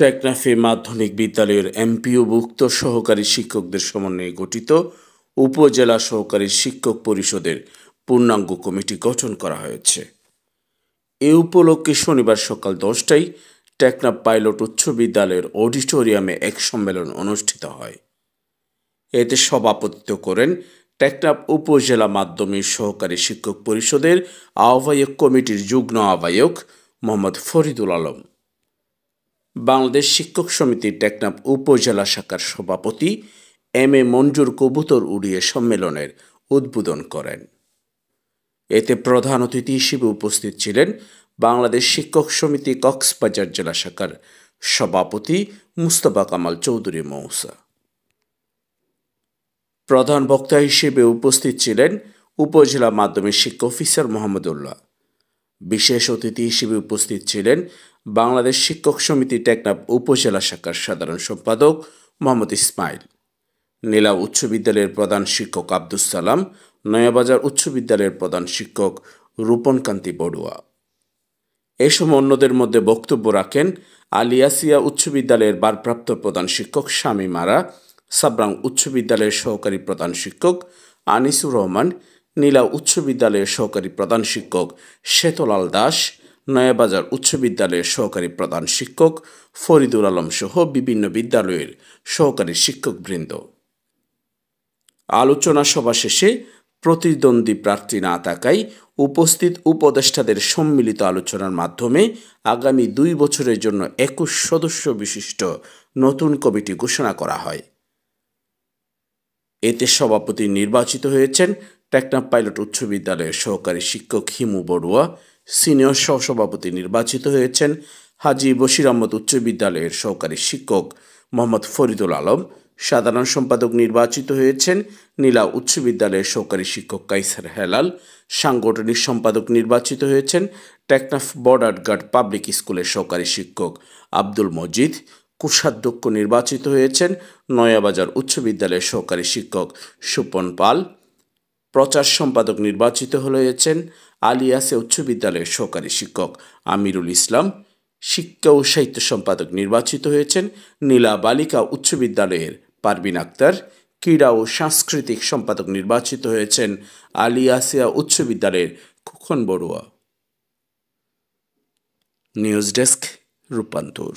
টেকনাফে মাধ্যমিক বিদ্যালয়ের এমপিওভুক্ত সহকারী শিক্ষকদের সমন্বয়ে গঠিত উপজেলা সহকারী শিক্ষক পরিষদের পূর্ণাঙ্গ কমিটি গঠন করা হয়েছে। এ উপলক্ষে শনিবার সকাল 10টায় টেকনাফ পাইলট উচ্চ বিদ্যালয়ের অডিটোরিয়ামে এক সম্মেলন অনুষ্ঠিত হয়। এতে সভাপতিত্ব করেন টেকনাফ উপজেলা মাধ্যমিক সহকারী শিক্ষক পরিষদের আহ্বায়ক কমিটির যুগ্ম আহ্বায়ক মোহাম্মদ ফরিদুল আলম। বাংলাদেশ শিক্ষক সমিতির টেকনাফ উপজেলা শাখার সভাপতি এম.এ. মঞ্জুর কবুতর উড়িয়ে সম্মেলনের উদ্বোধন করেন। এতে প্রধান অতিথি হিসেবে উপস্থিত ছিলেন বাংলাদেশ শিক্ষক সমিতি কক্সবাজার জেলা শাখার সভাপতি মুস্তফা কামাল চৌধুরী মৌসা। প্রধান বক্তা হিসেবে উপস্থিত ছিলেন উপজেলা মাধ্যমিক শিক্ষা অফিসার মোহাম্মদুল্লাহ। বিশেষ অতিথি হিসেবে উপস্থিত ছিলেন বাংলাদেশ শিক্ষক সমিতি টেকনাফ উপজেলা শাখার সাধারণ সম্পাদক মোহাম্মদ ইসমাইল, নীলা উচ্চ বিদ্যালয়ের প্রধান শিক্ষক আব্দুস সালাম, নয়াবাজার উচ্চ বিদ্যালয়ের প্রধান শিক্ষক রূপনকান্তি বড়ুয়া। এ সময় অন্যদের মধ্যে বক্তব্য রাখেন আলিয়াসিয়া উচ্চ বিদ্যালয়ের ভারপ্রাপ্ত প্রধান শিক্ষক শামীম আরা, সাবরাং উচ্চ বিদ্যালয়ের সহকারী প্রধান শিক্ষক আনিসুর রহমান, নীলা উচ্চ বিদ্যালয়ের সহকারী প্রধান শিক্ষক শেতলাল দাস, নয়াবাজার উচ্চ বিদ্যালয়ের সহকারী প্রধান শিক্ষক ফরিদুল আলম সহ বিভিন্ন বিদ্যালয়ের সহকারী শিক্ষকবৃন্দ। আলোচনা সভা শেষে প্রতিদ্বন্দ্বী প্রার্থী না থাকায় উপস্থিত উপদেষ্টাদের সম্মিলিত আলোচনার মাধ্যমে আগামী 2 বছরের জন্য 21 সদস্য বিশিষ্ট নতুন কমিটি ঘোষণা করা হয়। এতে সভাপতি নির্বাচিত হয়েছেন টেকনাফ পাইলট উচ্চ বিদ্যালয়ের সহকারী শিক্ষক হিমু বড়ুয়া, সিনিয়র সহসভাপতি নির্বাচিত হয়েছেন হাজী বশির আহমদ উচ্চ বিদ্যালয়ের সহকারী শিক্ষক মোহাম্মদ ফরিদুল আলম, সাধারণ সম্পাদক নির্বাচিত হয়েছেন নীলা উচ্চ বিদ্যালয়ের সহকারী শিক্ষক কাইসার হেলাল, সাংগঠনিক সম্পাদক নির্বাচিত হয়েছেন টেকনাফ বর্ডার গার্ড পাবলিক স্কুলের সহকারী শিক্ষক আব্দুল মজিদ, কোষাধ্যক্ষ নির্বাচিত হয়েছেন নয়াবাজার উচ্চ বিদ্যালয়ের সহকারী শিক্ষক সুপন পাল, প্রচার সম্পাদক নির্বাচিত হয়েছেন আলিয়াসে উচ্চ বিদ্যালয়ের সহকারী শিক্ষক আমিরুল ইসলাম, শিক্ষা ও সাহিত্য সম্পাদক নির্বাচিত হয়েছেন নীলা বালিকা উচ্চ বিদ্যালয়ের পারভিন আক্তার, ক্রীড়া ও সাংস্কৃতিক সম্পাদক নির্বাচিত হয়েছেন আলিয়াসিয়া উচ্চ বিদ্যালয়ের খোকন বড়ুয়া। নিউজ ডেস্ক, রূপান্তর।